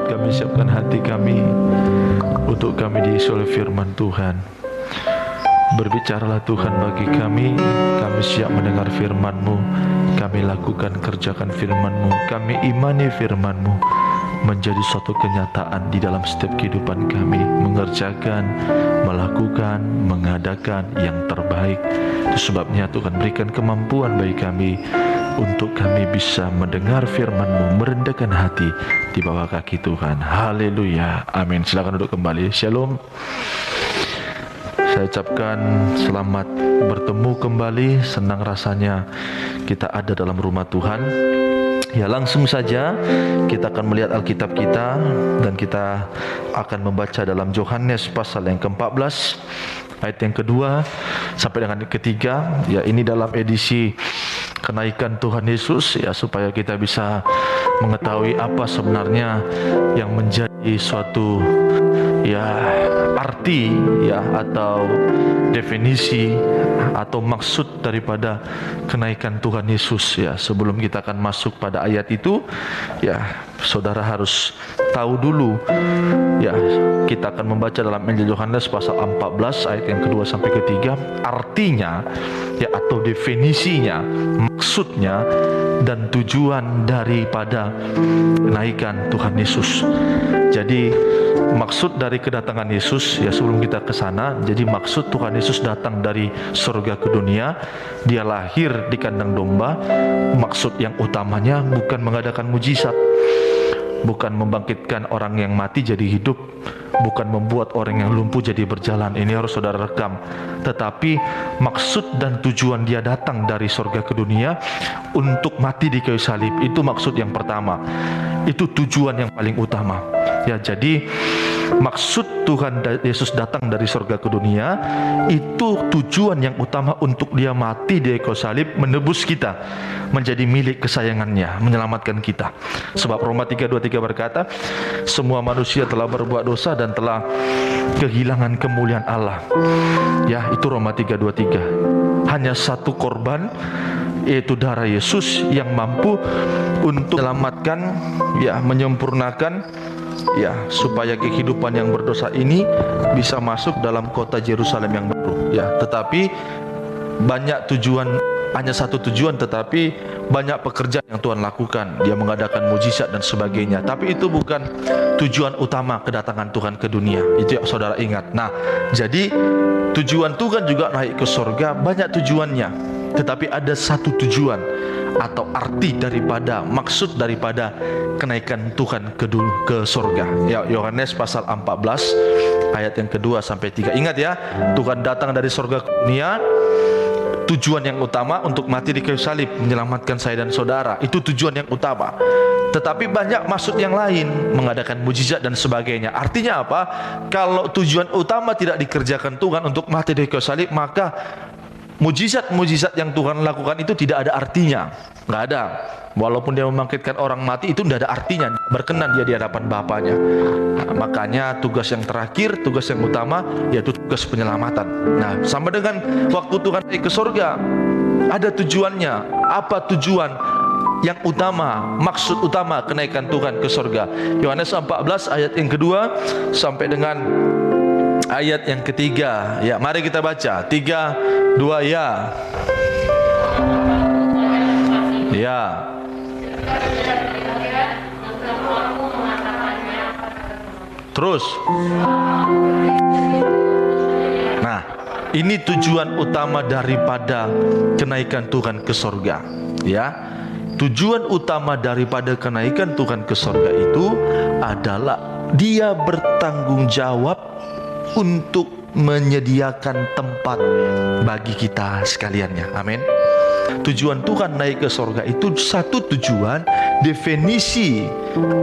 kami siapkan hati kami untuk kami diisi oleh firman Tuhan. Berbicaralah Tuhan bagi kami siap mendengar firman-Mu, kami lakukan kerjakan firman-Mu, kami imani firman-Mu menjadi suatu kenyataan di dalam setiap kehidupan kami, mengerjakan, melakukan, mengadakan yang terbaik. Itu sebabnya Tuhan berikan kemampuan bagi kami untuk kami bisa mendengar firman-Mu, merendahkan hati di bawah kaki Tuhan. Haleluya, amin. Silakan duduk kembali. Shalom. Saya ucapkan selamat bertemu kembali. Senang rasanya kita ada dalam rumah Tuhan. Ya, langsung saja kita akan melihat Alkitab kita, dan kita akan membaca dalam Yohanes pasal yang ke-14 ayat yang kedua sampai dengan ketiga. Ya, ini dalam edisi kenaikan Tuhan Yesus, ya, supaya kita bisa mengetahui apa sebenarnya yang menjadi suatu arti atau definisi atau maksud daripada kenaikan Tuhan Yesus. Ya, sebelum kita akan masuk pada ayat itu, saudara harus tahu dulu. Kita akan membaca dalam Injil Yohanes pasal 14 ayat yang kedua sampai ketiga. Artinya atau definisinya, maksudnya dan tujuan daripada kenaikan Tuhan Yesus. Jadi maksud dari kedatangan Yesus, sebelum kita ke sana, jadi maksud Tuhan Yesus datang dari surga ke dunia, dia lahir di kandang domba. Maksud yang utamanya bukan mengadakan mujizat, bukan membangkitkan orang yang mati jadi hidup, bukan membuat orang yang lumpuh jadi berjalan. Ini harus saudara rekam. Tetapi maksud dan tujuan dia datang dari surga ke dunia untuk mati di kayu salib, itu maksud yang pertama. Itu tujuan yang paling utama. Jadi maksud Tuhan Yesus datang dari surga ke dunia, itu tujuan yang utama untuk dia mati di kayu salib, menebus kita menjadi milik kesayangannya, menyelamatkan kita. Sebab Roma 3:23 berkata, semua manusia telah berbuat dosa dan telah kehilangan kemuliaan Allah. Itu Roma 3:23. Hanya satu korban, yaitu darah Yesus, yang mampu untuk menyelamatkan, menyempurnakan, supaya kehidupan yang berdosa ini bisa masuk dalam kota Yerusalem yang baru. Tetapi banyak tujuan, hanya satu tujuan, tetapi banyak pekerjaan yang Tuhan lakukan. Dia mengadakan mujizat dan sebagainya. Tapi itu bukan tujuan utama kedatangan Tuhan ke dunia. Itu yang saudara ingat. Nah, jadi tujuan Tuhan juga naik ke surga, banyak tujuannya. Tetapi ada satu tujuan atau arti daripada, maksud daripada kenaikan Tuhan ke surga. Yohanes pasal 14 ayat yang kedua sampai 3. Ingat Tuhan datang dari surga ke dunia. Tujuan yang utama untuk mati di kayu salib, menyelamatkan saya dan saudara. Itu tujuan yang utama. Tetapi banyak maksud yang lain, mengadakan mujizat dan sebagainya. Artinya apa? Kalau tujuan utama tidak dikerjakan Tuhan untuk mati di kayu salib, maka mujizat-mujizat yang Tuhan lakukan itu tidak ada artinya. Nggak ada. Walaupun dia membangkitkan orang mati, itu tidak ada artinya. Berkenan dia di hadapan Bapaknya. Makanya tugas yang terakhir, tugas yang utama, yaitu tugas penyelamatan. Nah, sama dengan waktu Tuhan naik ke surga, ada tujuannya. Apa tujuan yang utama, maksud utama kenaikan Tuhan ke surga? Yohanes 14 ayat yang kedua sampai dengan ayat yang ketiga. Mari kita baca. 3, 2, terus. Nah, ini tujuan utama daripada kenaikan Tuhan ke surga. Tujuan utama daripada kenaikan Tuhan ke surga itu adalah dia bertanggung jawab untuk menyediakan tempat bagi kita sekaliannya. Amin. Tujuan Tuhan naik ke surga itu satu tujuan, definisi,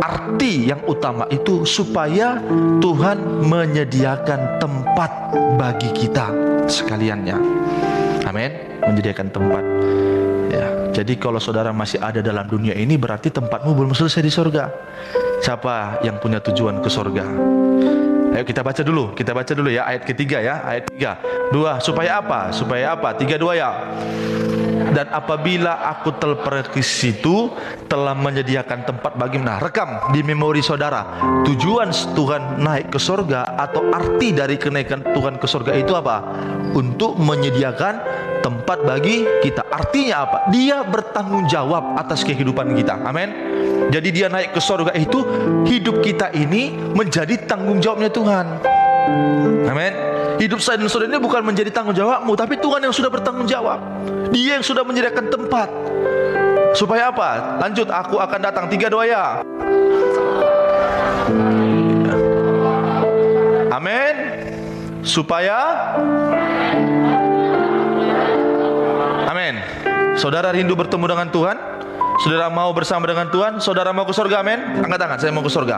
arti yang utama itu supaya Tuhan menyediakan tempat bagi kita sekaliannya. Amin. Menyediakan tempat. Jadi kalau saudara masih ada dalam dunia ini, berarti tempatmu belum selesai di surga. Siapa yang punya tujuan ke surga? Ayo kita baca dulu ayat ketiga ayat 3. 2, supaya apa? 3, 2 dan apabila aku telah pergi ke situ, telah menyediakan tempat bagi. Nah, rekam di memori saudara. Tujuan Tuhan naik ke surga atau arti dari kenaikan Tuhan ke surga itu apa? Untuk menyediakan tempat bagi kita. Artinya apa? Dia bertanggung jawab atas kehidupan kita. Amin. Jadi dia naik ke surga itu, hidup kita ini menjadi tanggung jawabnya Tuhan. Amin. Hidup saya dan saudara ini bukan menjadi tanggung jawabmu, tapi Tuhan yang sudah bertanggung jawab. Dia yang sudah menyediakan tempat. Supaya apa? Lanjut, aku akan datang. 3, 2, ya. Amin. Supaya amin. Saudara rindu bertemu dengan Tuhan? Saudara mau bersama dengan Tuhan? Saudara mau ke surga? Amin. Angkat tangan, saya mau ke surga.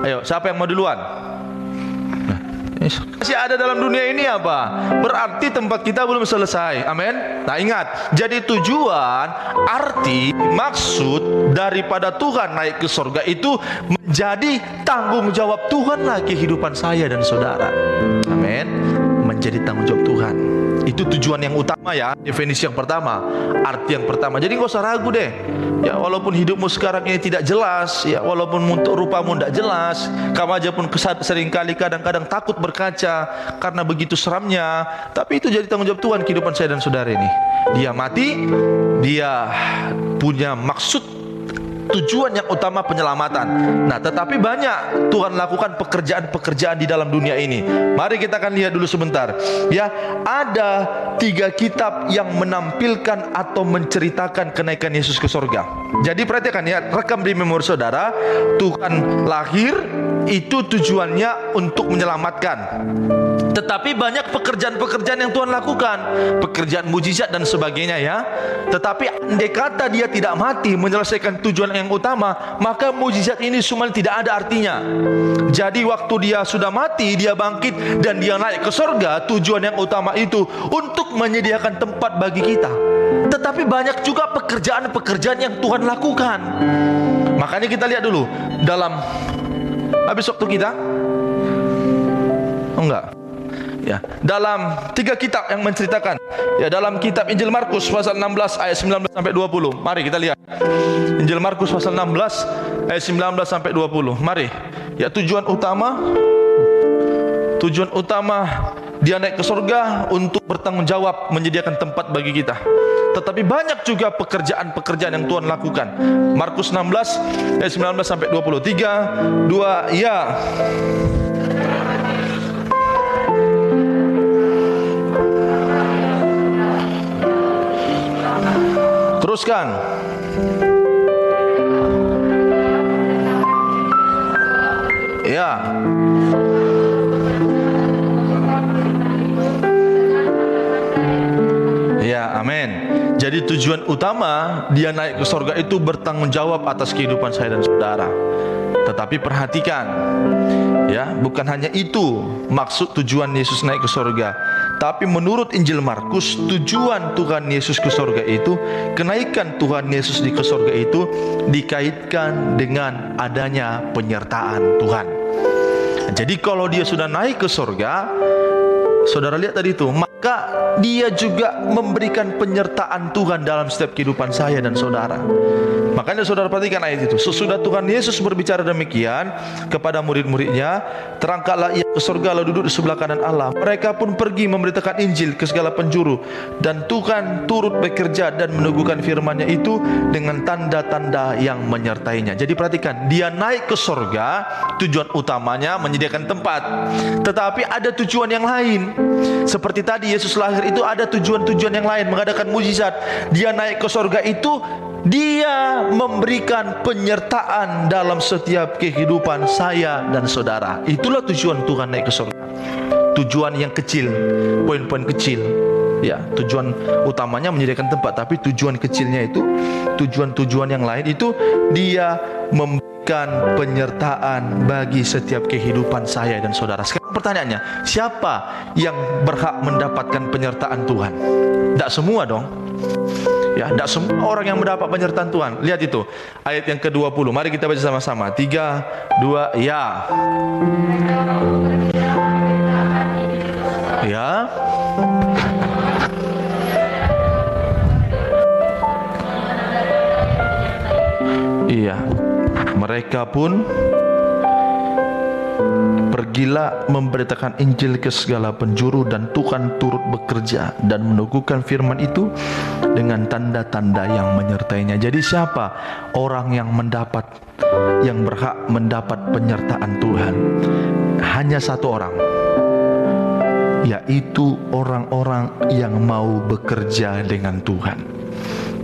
Ayo, siapa yang mau duluan? Masih ada dalam dunia ini apa? Berarti tempat kita belum selesai. Amin. Nah, ingat, jadi tujuan, arti, maksud daripada Tuhan naik ke surga itu menjadi tanggung jawab Tuhan lah kehidupan saya dan saudara. Amin. Menjadi tanggung jawab Tuhan. Itu tujuan yang utama ya, definisi yang pertama, arti yang pertama. Jadi nggak usah ragu deh. Ya, walaupun hidupmu sekarang ini tidak jelas, ya, walaupun rupamu tidak jelas, kamu aja pun seringkali kadang-kadang takut berkaca karena begitu seramnya. Tapi itu jadi tanggung jawab Tuhan kehidupan saya dan saudara ini. Dia mati, dia punya maksud, tujuan yang utama penyelamatan. Nah, tetapi banyak Tuhan lakukan pekerjaan-pekerjaan di dalam dunia ini. Mari kita akan lihat dulu sebentar. Ya, ada 3 kitab yang menampilkan atau menceritakan kenaikan Yesus ke surga. Jadi perhatikan ya, rekam di memori saudara. Tuhan lahir itu tujuannya untuk menyelamatkan. Tetapi banyak pekerjaan-pekerjaan yang Tuhan lakukan, pekerjaan mujizat dan sebagainya ya. Tetapi andai kata dia tidak mati menyelesaikan tujuan yang utama, maka mujizat ini semua tidak ada artinya. Jadi waktu dia sudah mati, dia bangkit dan dia naik ke surga, tujuan yang utama itu untuk menyediakan tempat bagi kita. Tetapi banyak juga pekerjaan-pekerjaan yang Tuhan lakukan. Makanya kita lihat dulu dalam habis waktu kita. Oh, enggak. Ya, dalam 3 kitab yang menceritakan. Ya, dalam kitab Injil Markus pasal 16 ayat 19 sampai 20. Mari kita lihat. Injil Markus pasal 16 ayat 19 sampai 20. Mari. Ya, tujuan utama dia naik ke surga untuk bertanggung jawab menyediakan tempat bagi kita. Tetapi banyak juga pekerjaan-pekerjaan yang Tuhan lakukan. Markus 16 ayat 19 sampai 20. 3, 2, ya. Teruskan. Ya. Ya, amin. Jadi tujuan utama dia naik ke surga itu bertanggung jawab atas kehidupan saya dan saudara. Tetapi perhatikan, ya, bukan hanya itu maksud tujuan Yesus naik ke surga. Tapi menurut Injil Markus, tujuan Tuhan Yesus ke surga itu, kenaikan Tuhan Yesus di ke surga itu dikaitkan dengan adanya penyertaan Tuhan. Jadi kalau dia sudah naik ke surga, saudara lihat tadi itu, maka dia juga memberikan penyertaan Tuhan dalam setiap kehidupan saya dan saudara. Makanya saudara perhatikan ayat itu. Sesudah Tuhan Yesus berbicara demikian kepada murid-muridnya, terangkatlah ia ke surga lalu duduk di sebelah kanan Allah. Mereka pun pergi memberitakan Injil ke segala penjuru, dan Tuhan turut bekerja dan meneguhkan firman-Nya itu dengan tanda-tanda yang menyertainya. Jadi perhatikan, dia naik ke surga, tujuan utamanya menyediakan tempat. Tetapi ada tujuan yang lain. Seperti tadi Yesus lahir itu ada tujuan-tujuan yang lain, mengadakan mujizat. Dia naik ke surga itu dia memberikan penyertaan dalam setiap kehidupan saya dan saudara. Itulah tujuan Tuhan naik ke surga. Tujuan yang kecil, poin-poin kecil. Ya, tujuan utamanya menyediakan tempat, tapi tujuan kecilnya itu, tujuan-tujuan yang lain itu dia memberikan penyertaan bagi setiap kehidupan saya dan saudara. Sekarang pertanyaannya, siapa yang berhak mendapatkan penyertaan Tuhan? Tidak semua dong. Ya, tidak semua orang yang mendapat penyertaan Tuhan. Lihat itu, ayat yang ke-20. Mari kita baca sama-sama. 3, 2, ya. Ya. Mereka pun pergilah memberitakan Injil ke segala penjuru, dan Tuhan turut bekerja dan meneguhkan firman itu dengan tanda-tanda yang menyertainya. Jadi siapa orang yang berhak mendapat penyertaan Tuhan? Hanya satu orang, yaitu orang-orang yang mau bekerja dengan Tuhan.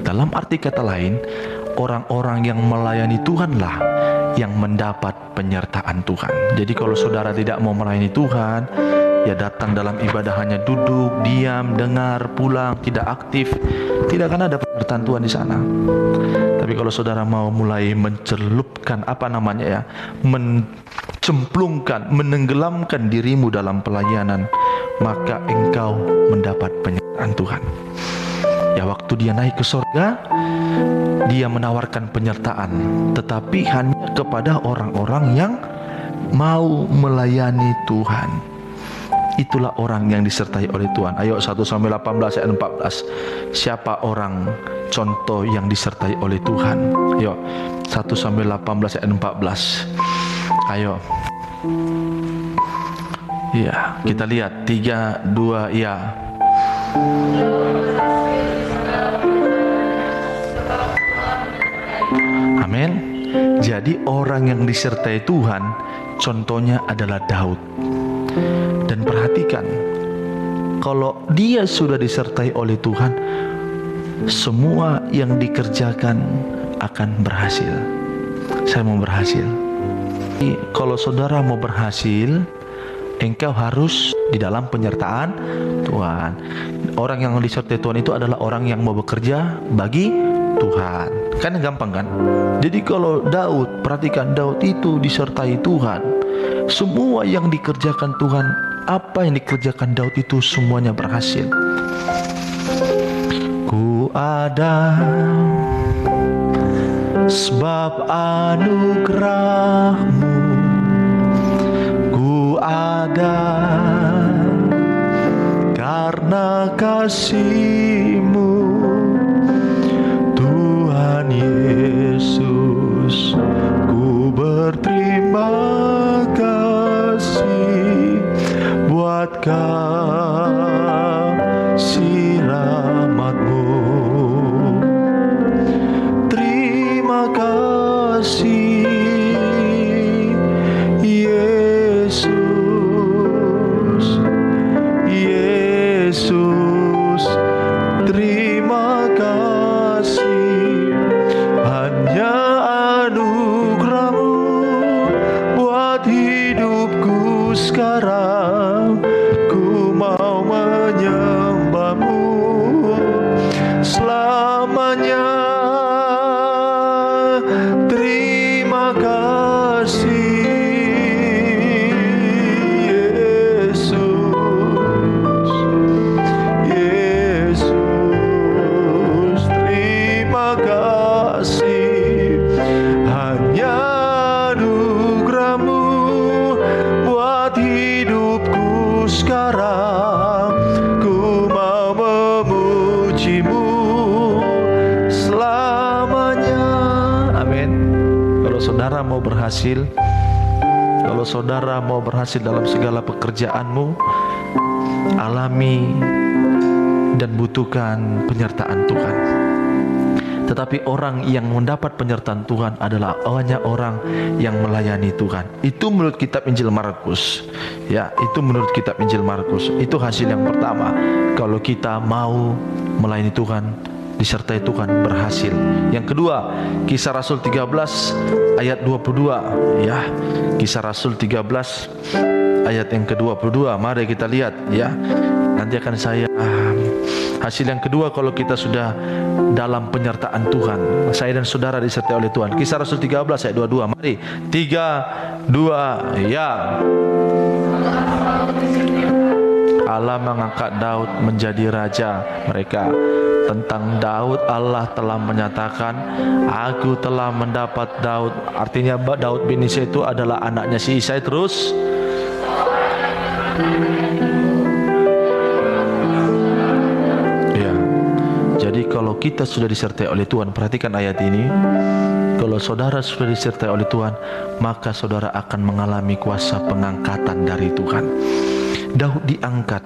Dalam arti kata lain, orang-orang yang melayani Tuhanlah yang mendapat penyertaan Tuhan. Jadi kalau saudara tidak mau melayani Tuhan, ya datang dalam ibadah hanya duduk, diam, dengar, pulang, tidak aktif, tidak akan ada penyertaan Tuhan di sana. Tapi kalau saudara mau mulai mencelupkan mencemplungkan, menenggelamkan dirimu dalam pelayanan, maka engkau mendapat penyertaan Tuhan. Ya, waktu dia naik ke surga, dia menawarkan penyertaan, tetapi hanya kepada orang-orang yang mau melayani Tuhan. Itulah orang yang disertai oleh Tuhan. Ayo 1 Samuel 18 ayat 14. Siapa orang contoh yang disertai oleh Tuhan? Ayo 1 Samuel 18 ayat 14. Ayo. Ya, kita lihat 3, 2, ya. Amin. Jadi orang yang disertai Tuhan contohnya adalah Daud. Dan perhatikan, kalau dia sudah disertai oleh Tuhan, semua yang dikerjakan akan berhasil. Saya mau berhasil. Jadi, kalau saudara mau berhasil, engkau harus di dalam penyertaan Tuhan. Orang yang disertai Tuhan itu adalah orang yang mau bekerja bagi Tuhan. Kan gampang kan? Jadi kalau Daud, perhatikan, Daud itu disertai Tuhan. Semua yang dikerjakan Tuhan, apa yang dikerjakan Daud itu semuanya berhasil. Ku ada sebab anugerah-Mu, ku ada karena kasih-Mu, Tuhan Yesus. Ku berterima kasih buat kasih rahmat-Mu. Terima kasih Yesus, Yesus. Terima kasih, hanya anugerah-Mu buat hidupku sekarang. Ku mau menyembah-Mu selamanya. Terima kasih Yesus, Yesus. Terima kasih, hanya anugerah-Mu buat hidupku sekarang. Ku mau memuji-Mu selamanya. Amin. Kalau saudara mau berhasil, kalau saudara mau berhasil dalam segala pekerjaanmu, alami dan butuhkan penyertaan Tuhan. Tetapi orang yang mendapat penyertaan Tuhan adalah hanya orang yang melayani Tuhan. Itu menurut kitab Injil Markus. Ya, itu menurut kitab Injil Markus. Itu hasil yang pertama. Kalau kita mau melayani Tuhan, disertai Tuhan, berhasil. Yang kedua, Kisah Rasul 13 ayat 22. Ya, Kisah Rasul 13 ayat yang ke-22. Mari kita lihat ya. Nanti akan saya hasil yang kedua kalau kita sudah dalam penyertaan Tuhan. Saya dan saudara disertai oleh Tuhan. Kisah Rasul 13 ayat 22. Mari 3, 2, ya. Allah mengangkat Daud menjadi raja mereka. Tentang Daud, Allah telah menyatakan, aku telah mendapat Daud. Artinya Daud bin Isai itu adalah anaknya si Isai. Terus ya, jadi kalau kita sudah disertai oleh Tuhan, perhatikan ayat ini. Kalau kalau saudara sudah disertai oleh Tuhan, maka saudara akan mengalami kuasa pengangkatan dari Tuhan. Daud diangkat.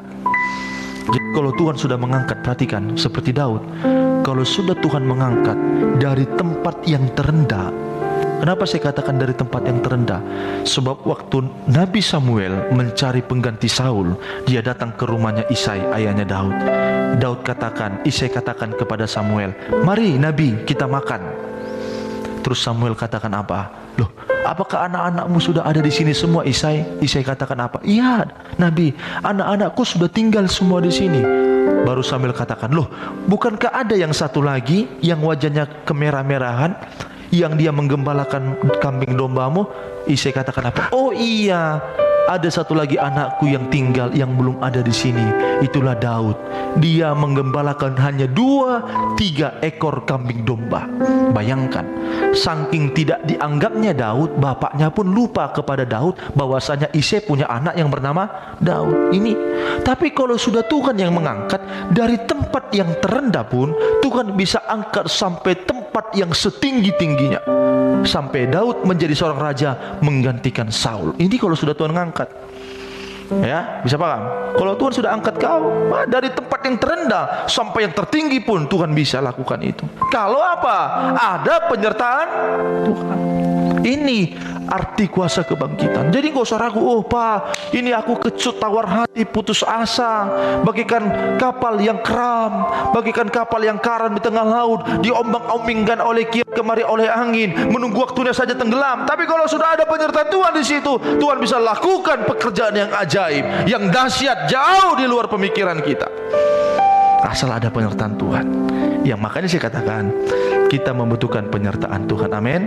Jadi kalau Tuhan sudah mengangkat, perhatikan seperti Daud, kalau sudah Tuhan mengangkat dari tempat yang terendah. Kenapa saya katakan dari tempat yang terendah? Sebab waktu Nabi Samuel mencari pengganti Saul, dia datang ke rumahnya Isai, ayahnya Daud. Isai katakan kepada Samuel, "Mari Nabi, kita makan." Terus Samuel katakan apa? "Loh, apakah anak-anakmu sudah ada di sini semua, Isai?" Isai katakan apa? "Iya, Nabi, anak-anakku sudah tinggal semua di sini." Baru Samuel katakan, "Loh, bukankah ada yang satu lagi yang wajahnya kemerah-merahan, yang dia menggembalakan kambing dombamu?" Isai katakan apa? "Oh iya, ada satu lagi anakku yang tinggal, yang belum ada di sini. Itulah Daud. Dia menggembalakan hanya 2-3 ekor kambing domba." Bayangkan, saking tidak dianggapnya Daud, bapaknya pun lupa kepada Daud bahwasanya Isai punya anak yang bernama Daud. Ini, tapi kalau sudah Tuhan yang mengangkat dari tempat yang terendah pun, Tuhan bisa angkat sampai tempat yang setinggi-tingginya, sampai Daud menjadi seorang raja menggantikan Saul. Ini kalau sudah Tuhan mengangkat. Ya, bisa paham? Kalau Tuhan sudah angkat kau, dari tempat yang terendah sampai yang tertinggi pun Tuhan bisa lakukan itu. Kalau apa? Ada penyertaan Tuhan. Ini arti kuasa kebangkitan. Jadi gak usah ragu, "Oh Pak, ini aku kecut, tawar hati, putus asa, bagaikan kapal yang keram, bagaikan kapal yang karam di tengah laut, diombang-ombingkan oleh kiat kemari oleh angin, menunggu waktunya saja tenggelam." Tapi kalau sudah ada penyertaan Tuhan di situ, Tuhan bisa lakukan pekerjaan yang ajaib, yang dahsyat, jauh di luar pemikiran kita. Asal ada penyertaan Tuhan. Yang makanya saya katakan, kita membutuhkan penyertaan Tuhan. Amin.